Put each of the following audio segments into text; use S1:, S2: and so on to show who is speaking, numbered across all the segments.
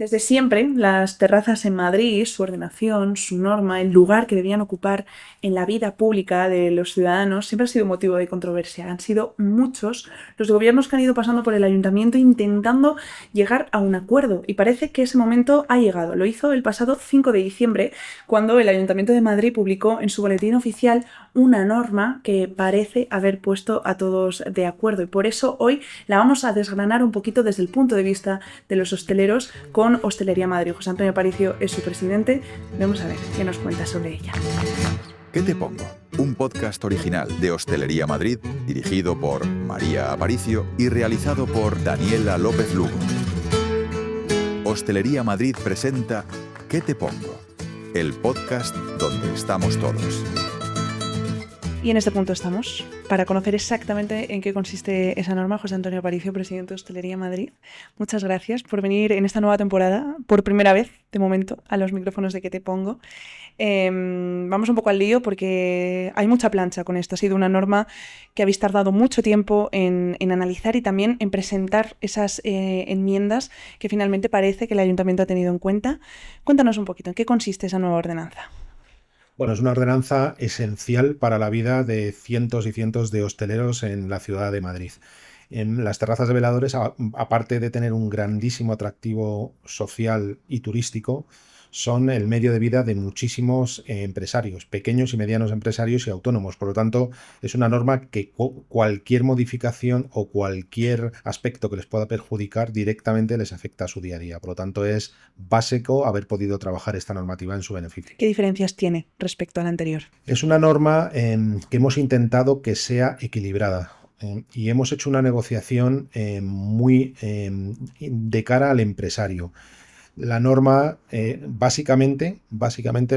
S1: Desde siempre, las terrazas en Madrid, su ordenación, su norma, el lugar que debían ocupar en la vida pública de los ciudadanos, siempre ha sido motivo de controversia. Han sido muchos los gobiernos que han ido pasando por el ayuntamiento intentando llegar a un acuerdo y parece que ese momento ha llegado. Lo hizo el pasado 5 de diciembre, cuando el Ayuntamiento de Madrid publicó en su boletín oficial una norma que parece haber puesto a todos de acuerdo, y por eso hoy la vamos a desgranar un poquito desde el punto de vista de los hosteleros con Hostelería Madrid. José Antonio Aparicio es su presidente. Vamos a ver qué nos cuenta sobre ella.
S2: ¿Qué te pongo? Un podcast original de Hostelería Madrid, dirigido por María Aparicio y realizado por Daniela López Lugo. Hostelería Madrid presenta ¿Qué te pongo? El podcast donde estamos todos.
S1: Y en este punto estamos. Para conocer exactamente en qué consiste esa norma, José Antonio Aparicio, presidente de Hostelería Madrid, muchas gracias por venir en esta nueva temporada, por primera vez, de momento, a los micrófonos de ¿Qué te pongo? Vamos un poco al lío porque hay mucha plancha con esto. Ha sido una norma que habéis tardado mucho tiempo en analizar y también en presentar esas enmiendas que finalmente parece que el Ayuntamiento ha tenido en cuenta. Cuéntanos un poquito, ¿en qué consiste esa nueva ordenanza?
S3: Bueno, es una ordenanza esencial para la vida de cientos y cientos de hosteleros en la ciudad de Madrid. En las terrazas de veladores, aparte de tener un grandísimo atractivo social y turístico, son el medio de vida de muchísimos empresarios, pequeños y medianos empresarios y autónomos. Por lo tanto, es una norma que cualquier modificación o cualquier aspecto que les pueda perjudicar directamente les afecta a su día a día. Por lo tanto, es básico haber podido trabajar esta normativa en su beneficio.
S1: ¿Qué diferencias tiene respecto a la anterior?
S3: Es una norma que hemos intentado que sea equilibrada. Y hemos hecho una negociación muy de cara al empresario. La norma básicamente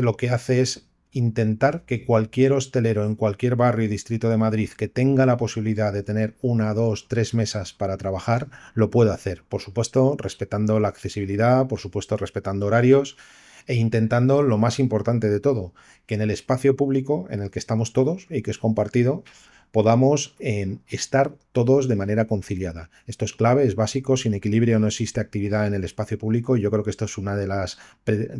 S3: lo que hace es intentar que cualquier hostelero en cualquier barrio y distrito de Madrid que tenga la posibilidad de tener 1, 2, 3 mesas para trabajar, lo pueda hacer. Por supuesto, respetando la accesibilidad, por supuesto, respetando horarios e intentando lo más importante de todo, que en el espacio público en el que estamos todos y que es compartido, podamos estar todos de manera conciliada. Esto es clave, es básico. Sin equilibrio no existe actividad en el espacio público y yo creo que esto es una de las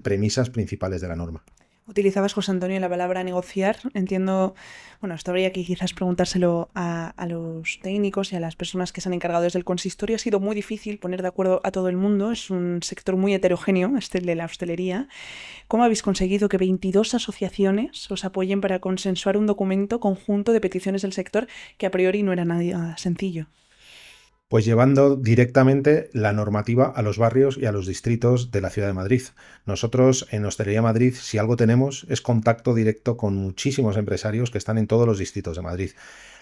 S3: premisas principales de la norma.
S1: Utilizabas, José Antonio, la palabra negociar. Entiendo, bueno, esto habría que quizás preguntárselo a los técnicos y a las personas que se han encargado desde el consistorio. Ha sido muy difícil poner de acuerdo a todo el mundo. Es un sector muy heterogéneo, este de la hostelería. ¿Cómo habéis conseguido que 22 asociaciones os apoyen para consensuar un documento conjunto de peticiones del sector que a priori no era nada sencillo?
S3: Pues llevando directamente la normativa a los barrios y a los distritos de la ciudad de Madrid. Nosotros en Hostelería Madrid, si algo tenemos, es contacto directo con muchísimos empresarios que están en todos los distritos de Madrid.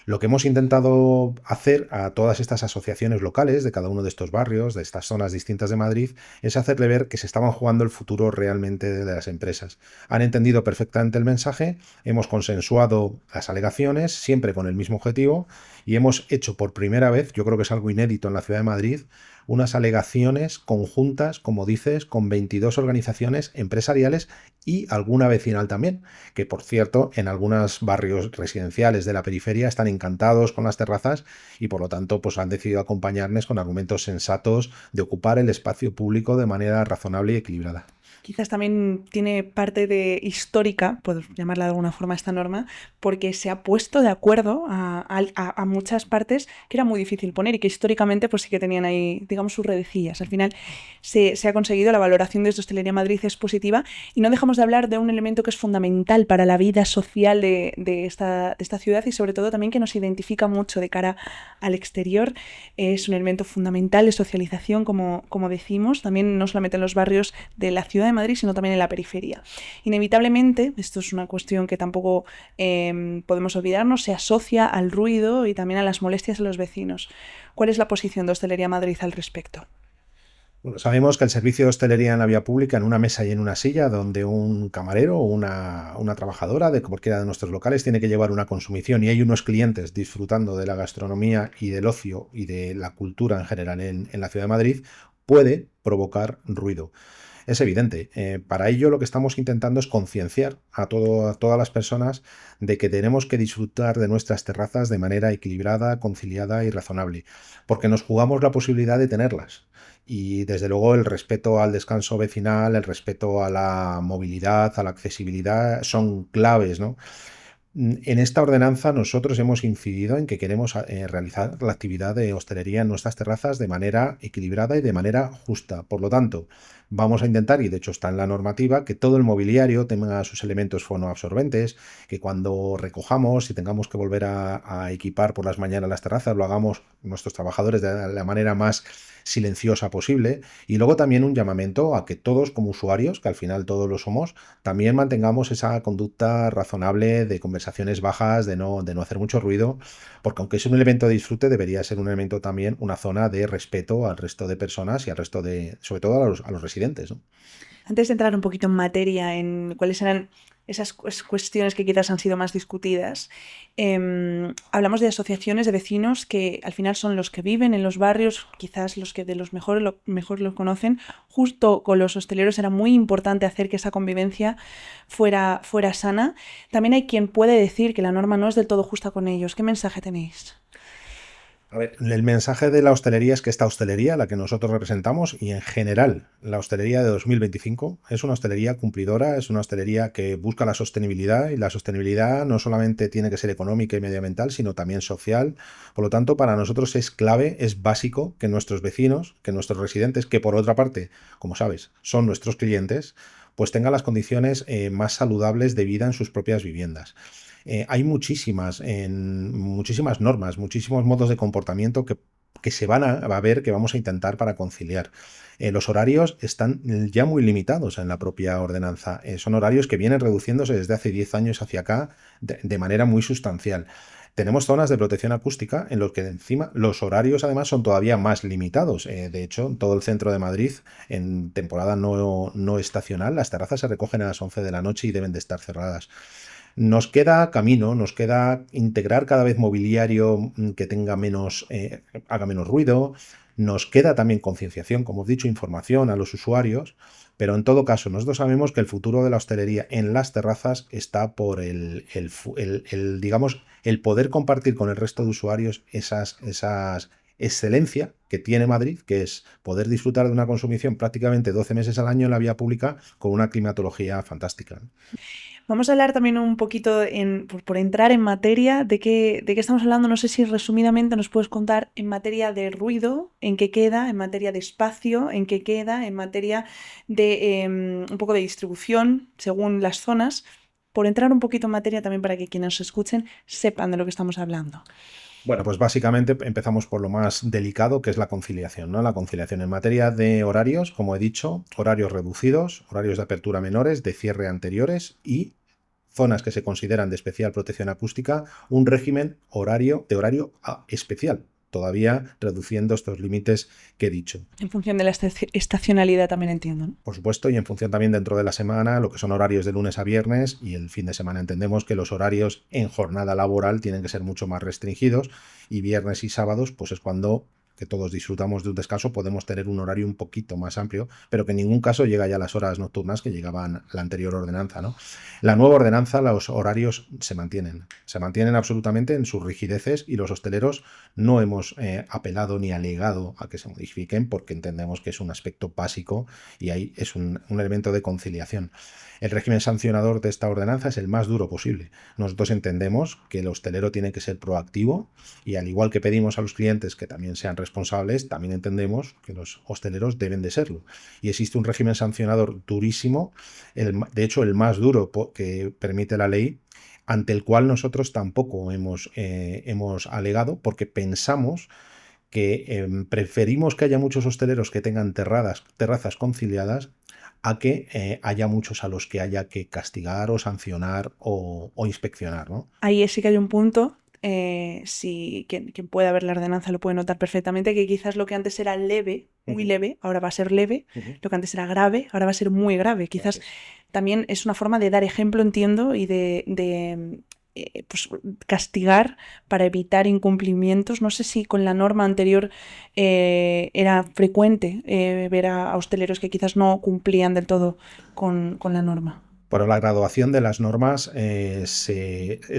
S3: Lo que hemos intentado hacer a todas estas asociaciones locales de cada uno de estos barrios, de estas zonas distintas de Madrid, es hacerle ver que se estaban jugando el futuro realmente de las empresas. Han entendido perfectamente el mensaje, hemos consensuado las alegaciones, siempre con el mismo objetivo, y hemos hecho por primera vez, yo creo que es algo inédito en la ciudad de Madrid, unas alegaciones conjuntas, como dices, con 22 organizaciones empresariales y alguna vecinal también, que por cierto en algunos barrios residenciales de la periferia están encantados con las terrazas y por lo tanto pues han decidido acompañarnos con argumentos sensatos de ocupar el espacio público de manera razonable y equilibrada.
S1: Quizás también tiene parte de histórica, por llamarla de alguna forma, esta norma, porque se ha puesto de acuerdo a muchas partes que era muy difícil poner y que históricamente pues sí que tenían ahí, digamos, sus redecillas. Al final se ha conseguido, la valoración desde Hostelería Madrid es positiva y no dejamos de hablar de un elemento que es fundamental para la vida social de esta ciudad y sobre todo también que nos identifica mucho de cara al exterior. Es un elemento fundamental de socialización, como decimos, también no solamente en los barrios de la ciudad de Madrid, sino también en la periferia. Inevitablemente, esto es una cuestión que tampoco podemos olvidarnos, se asocia al ruido y también a las molestias de los vecinos. ¿Cuál es la posición de Hostelería Madrid al respecto?
S3: Bueno, sabemos que el servicio de hostelería en la vía pública, en una mesa y en una silla, donde un camarero o una trabajadora de cualquiera de nuestros locales tiene que llevar una consumición y hay unos clientes disfrutando de la gastronomía y del ocio y de la cultura en general en la ciudad de Madrid, puede provocar ruido. es evidente. Para ello lo que estamos intentando es concienciar a todas las personas de que tenemos que disfrutar de nuestras terrazas de manera equilibrada, conciliada y razonable, porque nos jugamos la posibilidad de tenerlas. Y desde luego el respeto al descanso vecinal, el respeto a la movilidad, a la accesibilidad son claves, ¿no? En esta ordenanza nosotros hemos incidido en que queremos realizar la actividad de hostelería en nuestras terrazas de manera equilibrada y de manera justa. Por lo tanto, vamos a intentar, y de hecho está en la normativa, que todo el mobiliario tenga sus elementos fonoabsorbentes, que cuando recojamos y tengamos que volver a equipar por las mañanas las terrazas, lo hagamos nuestros trabajadores de la manera más silenciosa posible. Y luego también un llamamiento a que todos como usuarios, que al final todos lo somos, también mantengamos esa conducta razonable de conversaciones bajas, de no hacer mucho ruido, porque aunque es un elemento de disfrute, debería ser un elemento también, una zona de respeto al resto de personas y al resto de, sobre todo a los residentes, ¿no?
S1: Antes de entrar un poquito en materia, en cuáles eran esas cuestiones que quizás han sido más discutidas, hablamos de asociaciones de vecinos que al final son los que viven en los barrios, quizás los que de los mejor lo conocen. Justo con los hosteleros era muy importante hacer que esa convivencia fuera sana. También hay quien puede decir que la norma no es del todo justa con ellos. ¿Qué mensaje tenéis?
S3: A ver, el mensaje de la hostelería es que esta hostelería, la que nosotros representamos, y en general la hostelería de 2025, es una hostelería cumplidora, es una hostelería que busca la sostenibilidad, y la sostenibilidad no solamente tiene que ser económica y medioambiental, sino también social. Por lo tanto, para nosotros es clave, es básico que nuestros vecinos, que nuestros residentes, que por otra parte, como sabes, son nuestros clientes, pues tengan las condiciones más saludables de vida en sus propias viviendas. Hay muchísimas normas, muchísimos modos de comportamiento que se van a ver, que vamos a intentar para conciliar. Los horarios están ya muy limitados en la propia ordenanza. Son horarios que vienen reduciéndose desde hace 10 años hacia acá de manera muy sustancial. Tenemos zonas de protección acústica en los que encima los horarios además son todavía más limitados. De hecho, en todo el centro de Madrid, en temporada no estacional, las terrazas se recogen a las 11 de la noche y deben de estar cerradas. Nos queda camino, nos queda integrar cada vez mobiliario que tenga haga menos ruido. Nos queda también concienciación, como he dicho, información a los usuarios. Pero en todo caso, nosotros sabemos que el futuro de la hostelería en las terrazas está por digamos, el poder compartir con el resto de usuarios esas excelencia que tiene Madrid, que es poder disfrutar de una consumición prácticamente 12 meses al año en la vía pública con una climatología fantástica.
S1: Vamos a hablar también un poquito, por entrar en materia, de qué estamos hablando. No sé si resumidamente nos puedes contar en materia de ruido, en qué queda, en materia de espacio, en qué queda, en materia de un poco de distribución según las zonas, por entrar un poquito en materia también para que quienes nos escuchen sepan de lo que estamos hablando.
S3: Bueno, pues básicamente empezamos por lo más delicado, que es la conciliación, ¿no? La conciliación en materia de horarios, como he dicho, horarios reducidos, horarios de apertura menores, de cierre anteriores y zonas que se consideran de especial protección acústica, un régimen de horario especial, todavía reduciendo estos límites que he dicho.
S1: En función de la estacionalidad también entiendo, ¿no?
S3: Por supuesto, y en función también dentro de la semana, lo que son horarios de lunes a viernes, y el fin de semana entendemos que los horarios en jornada laboral tienen que ser mucho más restringidos, y viernes y sábados pues es cuando, que todos disfrutamos de un descanso, podemos tener un horario un poquito más amplio, pero que en ningún caso llega ya a las horas nocturnas que llegaban la anterior ordenanza, ¿no? La nueva ordenanza, los horarios se mantienen absolutamente en sus rigideces, y los hosteleros no hemos apelado ni alegado a que se modifiquen, porque entendemos que es un aspecto básico y ahí es un elemento de conciliación. El régimen sancionador de esta ordenanza es el más duro posible. Nosotros entendemos que el hostelero tiene que ser proactivo, y al igual que pedimos a los clientes que también sean responsables, también entendemos que los hosteleros deben de serlo. Y existe un régimen sancionador durísimo, de hecho el más duro que permite la ley, ante el cual nosotros tampoco hemos alegado, porque pensamos que preferimos que haya muchos hosteleros que tengan terrazas conciliadas a que haya muchos a los que haya que castigar o sancionar o inspeccionar, ¿no?
S1: Ahí sí que hay un punto, quien pueda ver la ordenanza lo puede notar perfectamente, que quizás lo que antes era leve, muy leve, ahora va a ser leve, lo que antes era grave, ahora va a ser muy grave. Quizás también es una forma de dar ejemplo, entiendo, y de pues, castigar para evitar incumplimientos. No sé si con la norma anterior era frecuente ver a hosteleros que quizás no cumplían del todo con la norma.
S3: Pero la graduación de las normas es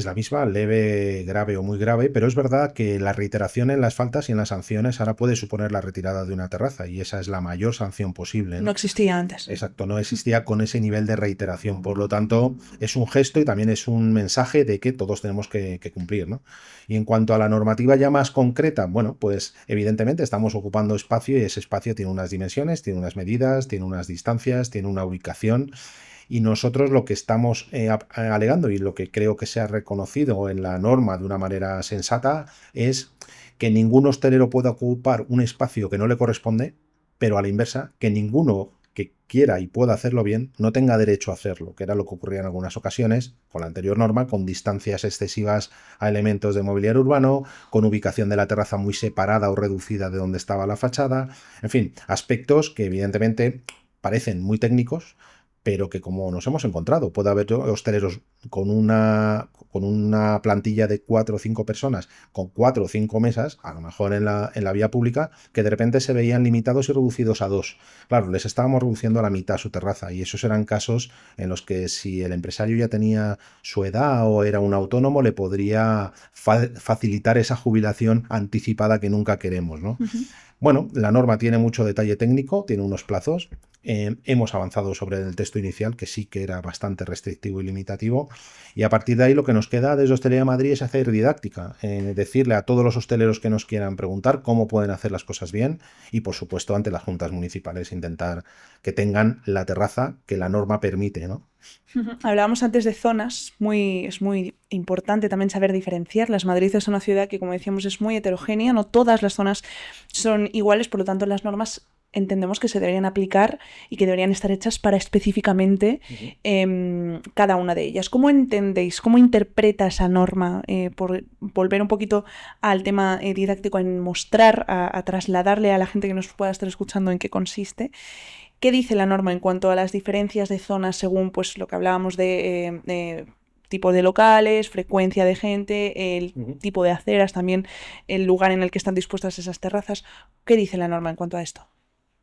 S3: la misma, leve, grave o muy grave, pero es verdad que la reiteración en las faltas y en las sanciones ahora puede suponer la retirada de una terraza y esa es la mayor sanción posible,
S1: No
S3: ¿no?
S1: existía antes.
S3: Exacto, no existía con ese nivel de reiteración. Por lo tanto, es un gesto y también es un mensaje de que todos tenemos que cumplir, ¿no? Y en cuanto a la normativa ya más concreta, bueno, pues evidentemente estamos ocupando espacio y ese espacio tiene unas dimensiones, tiene unas medidas, tiene unas distancias, tiene una ubicación. Y nosotros lo que estamos alegando y lo que creo que se ha reconocido en la norma de una manera sensata es que ningún hostelero pueda ocupar un espacio que no le corresponde, pero a la inversa, que ninguno que quiera y pueda hacerlo bien no tenga derecho a hacerlo, que era lo que ocurría en algunas ocasiones con la anterior norma, con distancias excesivas a elementos de mobiliario urbano, con ubicación de la terraza muy separada o reducida de donde estaba la fachada, en fin, aspectos que evidentemente parecen muy técnicos, pero que como nos hemos encontrado, puede haber hosteleros con una plantilla de 4 o 5 personas, con 4 o 5 mesas, a lo mejor en la vía pública, que de repente se veían limitados y reducidos a 2. Claro, les estábamos reduciendo a la mitad su terraza y esos eran casos en los que si el empresario ya tenía su edad o era un autónomo, le podría facilitar esa jubilación anticipada que nunca queremos, ¿no?
S1: Uh-huh.
S3: Bueno, la norma tiene mucho detalle técnico, tiene unos plazos. Hemos avanzado sobre el texto inicial, que sí que era bastante restrictivo y limitativo, y a partir de ahí lo que nos queda desde Hostelería Madrid es hacer didáctica, decirle a todos los hosteleros que nos quieran preguntar cómo pueden hacer las cosas bien y, por supuesto, ante las juntas municipales intentar que tengan la terraza que la norma permite, ¿no?
S1: Hablábamos antes de zonas, es muy importante también saber diferenciarlas. Madrid es una ciudad que, como decíamos, es muy heterogénea, no todas las zonas son iguales, por lo tanto las normas entendemos que se deberían aplicar y que deberían estar hechas para específicamente cada una de ellas. ¿Cómo entendéis, cómo interpreta esa norma? Por volver un poquito al tema didáctico, en mostrar, a trasladarle a la gente que nos pueda estar escuchando en qué consiste. ¿Qué dice la norma en cuanto a las diferencias de zonas según pues, lo que hablábamos de tipo de locales, frecuencia de gente, el tipo de aceras, también el lugar en el que están dispuestas esas terrazas? ¿Qué dice la norma en cuanto a esto?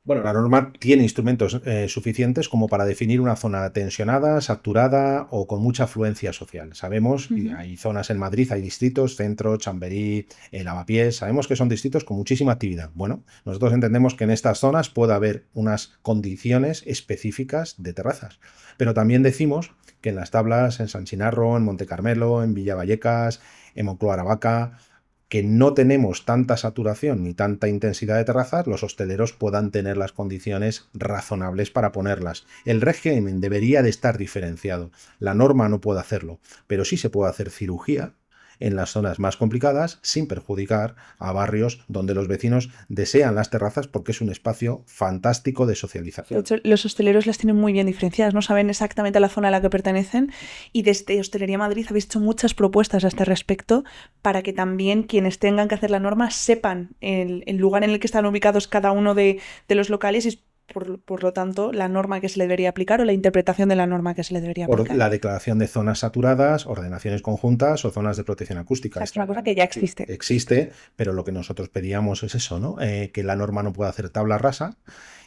S3: Bueno, la norma tiene instrumentos suficientes como para definir una zona tensionada, saturada o con mucha afluencia social. Sabemos, y hay zonas en Madrid, hay distritos, Centro, Chamberí, Lavapiés, sabemos que son distritos con muchísima actividad. Bueno, nosotros entendemos que en estas zonas puede haber unas condiciones específicas de terrazas, pero también decimos que en las tablas, en San Chinarro, en Monte Carmelo, en Villa Vallecas, en Moncloa Aravaca, que no tenemos tanta saturación ni tanta intensidad de terrazas, los hosteleros puedan tener las condiciones razonables para ponerlas. El régimen debería de estar diferenciado. La norma no puede hacerlo, pero sí se puede hacer cirugía en las zonas más complicadas sin perjudicar a barrios donde los vecinos desean las terrazas porque es un espacio fantástico de socialización.
S1: De hecho, los hosteleros las tienen muy bien diferenciadas, no saben exactamente a la zona a la que pertenecen y desde Hostelería Madrid habéis hecho muchas propuestas a este respecto para que también quienes tengan que hacer la norma sepan el lugar en el que están ubicados cada uno de los locales y por lo tanto, la norma que se le debería aplicar o la interpretación de la norma que se le debería aplicar.
S3: Por la declaración de zonas saturadas, ordenaciones conjuntas o zonas de protección acústica.
S1: Es una cosa que ya existe.
S3: Existe, pero lo que nosotros pedíamos es eso, ¿no? Que la norma no pueda hacer tabla rasa.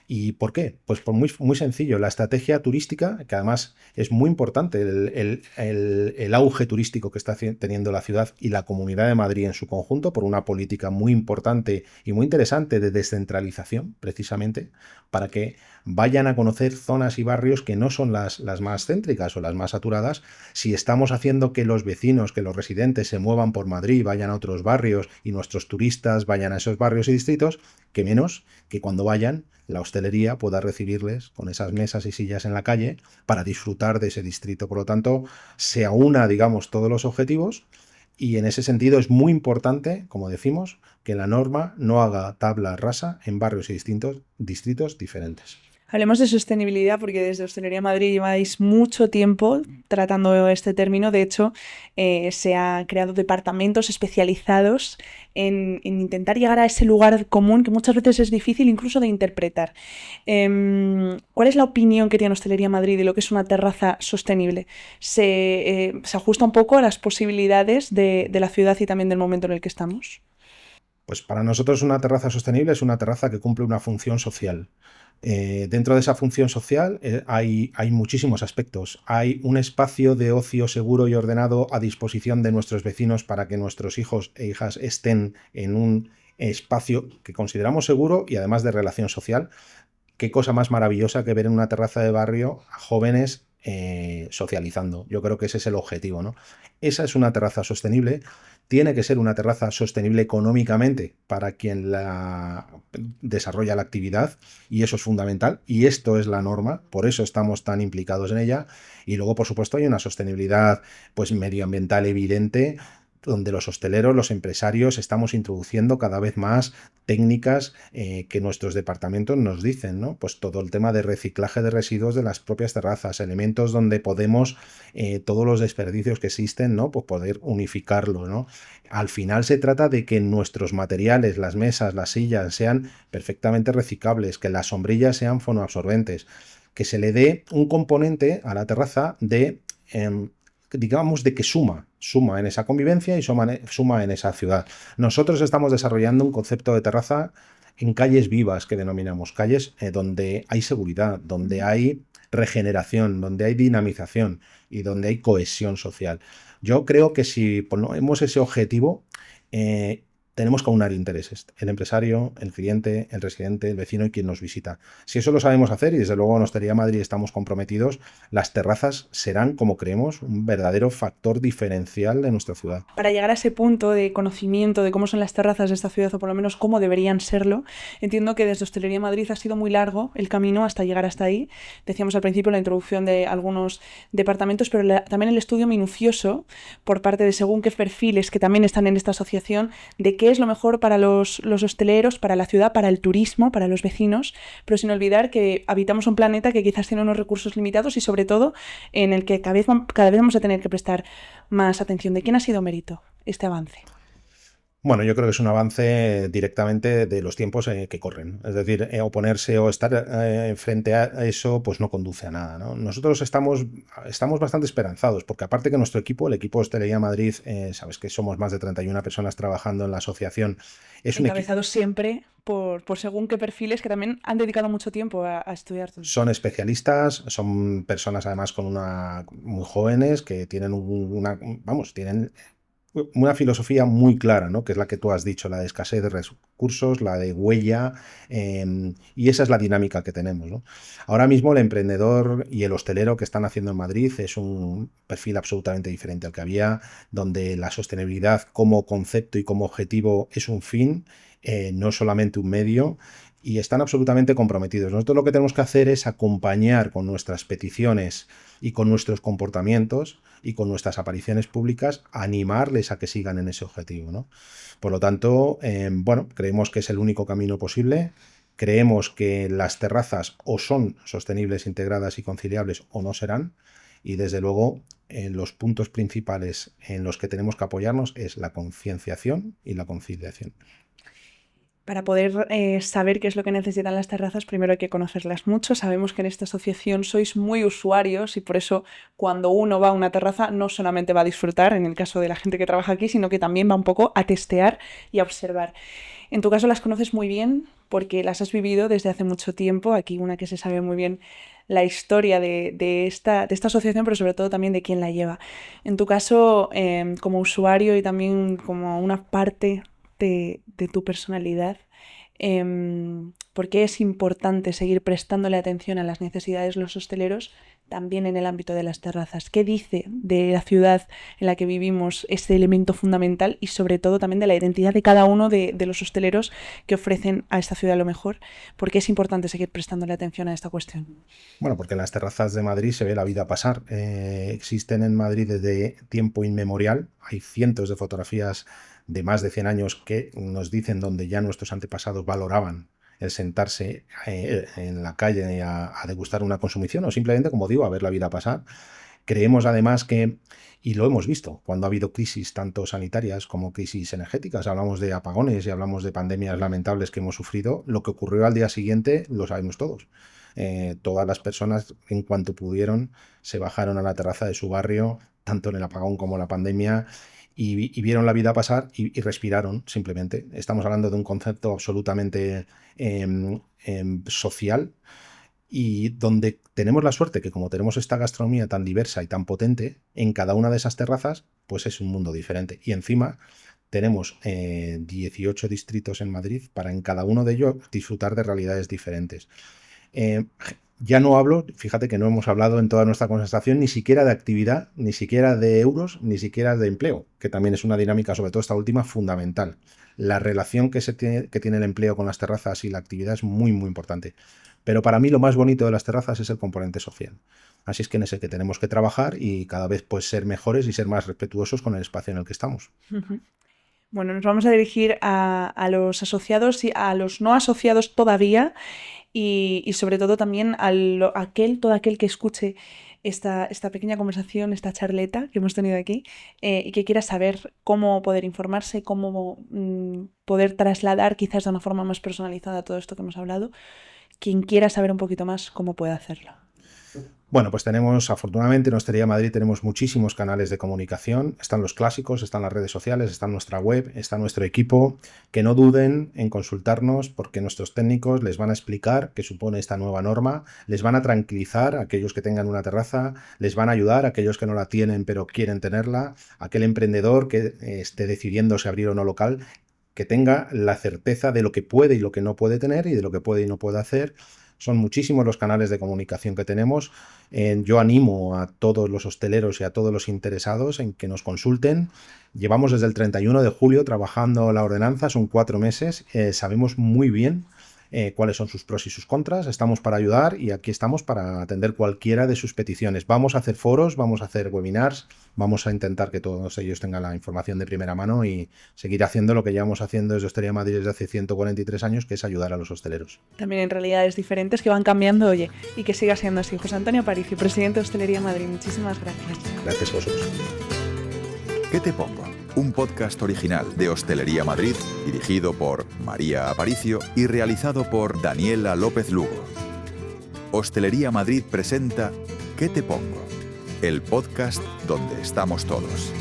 S3: ¿Y por qué? Pues por muy sencillo, la estrategia turística, que además es muy importante, el auge turístico que está teniendo la ciudad y la Comunidad de Madrid en su conjunto, por una política muy importante y muy interesante de descentralización, precisamente, para que vayan a conocer zonas y barrios que no son las más céntricas o las más saturadas. Si estamos haciendo que los vecinos, que los residentes se muevan por Madrid, vayan a otros barrios y nuestros turistas vayan a esos barrios y distritos, que menos que cuando vayan la hostelería pueda recibirles con esas mesas y sillas en la calle para disfrutar de ese distrito. Por lo tanto, se aúna, digamos, todos los objetivos y en ese sentido es muy importante, como decimos, que la norma no haga tabla rasa en barrios y distritos diferentes.
S1: Hablemos de sostenibilidad porque desde Hostelería Madrid lleváis mucho tiempo tratando este término. De hecho, se han creado departamentos especializados en intentar llegar a ese lugar común que muchas veces es difícil incluso de interpretar. ¿Cuál es la opinión que tiene Hostelería Madrid de lo que es una terraza sostenible? ¿Se ajusta un poco a las posibilidades de la ciudad y también del momento en el que estamos?
S3: Pues para nosotros una terraza sostenible es una terraza que cumple una función social. Dentro de esa función social hay muchísimos aspectos. Hay un espacio de ocio seguro y ordenado a disposición de nuestros vecinos para que nuestros hijos e hijas estén en un espacio que consideramos seguro y además de relación social. Qué cosa más maravillosa que ver en una terraza de barrio a jóvenes socializando. Yo creo que ese es el objetivo, ¿no? Esa es una terraza sostenible. Tiene que ser una terraza sostenible económicamente para quien la desarrolla la actividad y eso es fundamental y esto es la norma, por eso estamos tan implicados en ella. Y luego, por supuesto, hay una sostenibilidad pues medioambiental evidente donde los hosteleros, los empresarios, estamos introduciendo cada vez más técnicas que nuestros departamentos nos dicen, ¿no? Pues todo el tema de reciclaje de residuos de las propias terrazas, elementos donde podemos, todos los desperdicios que existen, ¿no? Pues poder unificarlo, ¿no? Al final se trata de que nuestros materiales, las mesas, las sillas, sean perfectamente reciclables, que las sombrillas sean fonoabsorbentes, que se le dé un componente a la terraza de digamos, de que suma en esa convivencia y suma en esa ciudad. Nosotros estamos desarrollando un concepto de terraza en calles vivas, que denominamos calles donde hay seguridad, donde hay regeneración, donde hay dinamización y donde hay cohesión social. Yo creo que si ponemos ese objetivo, tenemos que aunar intereses, el empresario, el cliente, el residente, el vecino y quien nos visita. Si eso lo sabemos hacer, y desde luego en Hostelería Madrid estamos comprometidos, las terrazas serán, como creemos, un verdadero factor diferencial de nuestra ciudad.
S1: Para llegar a ese punto de conocimiento de cómo son las terrazas de esta ciudad, o por lo menos cómo deberían serlo, entiendo que desde Hostelería Madrid ha sido muy largo el camino hasta llegar hasta ahí. Decíamos al principio la introducción de algunos departamentos, pero también el estudio minucioso por parte de según qué perfiles que también están en esta asociación, de qué es lo mejor para los hosteleros, para la ciudad, para el turismo, para los vecinos, pero sin olvidar que habitamos un planeta que quizás tiene unos recursos limitados y sobre todo en el que cada vez vamos a tener que prestar más atención. ¿De quién ha sido mérito este avance?
S3: Bueno, yo creo que es un avance directamente de los tiempos que corren. Es decir, oponerse o estar frente a eso, pues no conduce a nada, ¿no? Nosotros estamos bastante esperanzados, porque aparte que nuestro equipo, el equipo Hostelería Madrid, sabes que somos más de 31 personas trabajando en la asociación. Es
S1: encabezados siempre por según qué perfiles que también han dedicado mucho tiempo a estudiar todo.
S3: Son especialistas, son personas además muy jóvenes que tienen tienen una filosofía muy clara, ¿no? Que es la que tú has dicho, la de escasez de recursos, la de huella, y esa es la dinámica que tenemos, ¿no? Ahora mismo el emprendedor y el hostelero que están haciendo en Madrid es un perfil absolutamente diferente al que había, donde la sostenibilidad como concepto y como objetivo es un fin, no solamente un medio, y están absolutamente comprometidos. Nosotros lo que tenemos que hacer es acompañar con nuestras peticiones y con nuestros comportamientos y con nuestras apariciones públicas, animarles a que sigan en ese objetivo, ¿no? Por lo tanto, creemos que es el único camino posible. Creemos que las terrazas o son sostenibles, integradas y conciliables o no serán. Y desde luego, los puntos principales en los que tenemos que apoyarnos es la concienciación y la conciliación.
S1: Para poder saber qué es lo que necesitan las terrazas, primero hay que conocerlas mucho. Sabemos que en esta asociación sois muy usuarios y por eso cuando uno va a una terraza no solamente va a disfrutar, en el caso de la gente que trabaja aquí, sino que también va un poco a testear y a observar. En tu caso las conoces muy bien porque las has vivido desde hace mucho tiempo. Aquí una que se sabe muy bien la historia de esta asociación, pero sobre todo también de quién la lleva. En tu caso, como usuario y también como una parte de tu personalidad, por qué es importante seguir prestándole atención a las necesidades de los hosteleros también en el ámbito de las terrazas. ¿Qué dice de la ciudad en la que vivimos este elemento fundamental y sobre todo también de la identidad de cada uno de los hosteleros que ofrecen a esta ciudad lo mejor? ¿Por qué es importante seguir prestándole atención a esta cuestión?
S3: Bueno, porque en las terrazas de Madrid se ve la vida pasar. Existen en Madrid desde tiempo inmemorial. Hay cientos de fotografías de más de 100 años que nos dicen donde ya nuestros antepasados valoraban el sentarse en la calle a degustar una consumición o simplemente, como digo, a ver la vida pasar. Creemos además que, y lo hemos visto, cuando ha habido crisis tanto sanitarias como crisis energéticas, hablamos de apagones y hablamos de pandemias lamentables que hemos sufrido, lo que ocurrió al día siguiente lo sabemos todos. Todas las personas, en cuanto pudieron, se bajaron a la terraza de su barrio, tanto en el apagón como en la pandemia, y vieron la vida pasar y respiraron simplemente. Estamos hablando de un concepto absolutamente social, y donde tenemos la suerte que, como tenemos esta gastronomía tan diversa y tan potente, en cada una de esas terrazas pues es un mundo diferente. Y encima tenemos 18 distritos en Madrid para en cada uno de ellos disfrutar de realidades diferentes. Ya no hablo, fíjate que no hemos hablado en toda nuestra conversación ni siquiera de actividad, ni siquiera de euros, ni siquiera de empleo, que también es una dinámica, sobre todo esta última, fundamental. La relación que tiene el empleo con las terrazas y la actividad es muy, muy importante. Pero para mí lo más bonito de las terrazas es el componente social. Así es que en ese que tenemos que trabajar y cada vez pues ser mejores y ser más respetuosos con el espacio en el que estamos.
S1: Bueno, nos vamos a dirigir a los asociados y a los no asociados todavía y sobre todo también todo aquel que escuche esta pequeña conversación, esta charleta que hemos tenido aquí y que quiera saber cómo poder informarse, cómo poder trasladar quizás de una forma más personalizada todo esto que hemos hablado. Quien quiera saber un poquito más, ¿cómo puede hacerlo?
S3: Bueno, pues tenemos, afortunadamente, en Hostelería Madrid tenemos muchísimos canales de comunicación. Están los clásicos, están las redes sociales, está nuestra web, está nuestro equipo. Que no duden en consultarnos porque nuestros técnicos les van a explicar qué supone esta nueva norma, les van a tranquilizar a aquellos que tengan una terraza, les van a ayudar a aquellos que no la tienen pero quieren tenerla, aquel emprendedor que esté decidiendo si abrir o no local, que tenga la certeza de lo que puede y lo que no puede tener y de lo que puede y no puede hacer. Son muchísimos los canales de comunicación que tenemos. Yo animo a todos los hosteleros y a todos los interesados en que nos consulten. Llevamos desde el 31 de julio trabajando la ordenanza, son 4 meses. Sabemos muy bien cuáles son sus pros y sus contras. Estamos para ayudar y aquí estamos para atender cualquiera de sus peticiones. Vamos a hacer foros, vamos a hacer webinars, vamos a intentar que todos ellos tengan la información de primera mano y seguir haciendo lo que llevamos haciendo desde Hostelería Madrid desde hace 143 años, que es ayudar a los hosteleros.
S1: También en realidades diferentes que van cambiando, oye, y que siga siendo así. José Antonio Aparicio, presidente de Hostelería Madrid, muchísimas gracias.
S3: Gracias a vosotros.
S2: ¿Qué te pongo? Un podcast original de Hostelería Madrid, dirigido por María Aparicio y realizado por Daniela López Lugo. Hostelería Madrid presenta ¿Qué te pongo? El podcast donde estamos todos.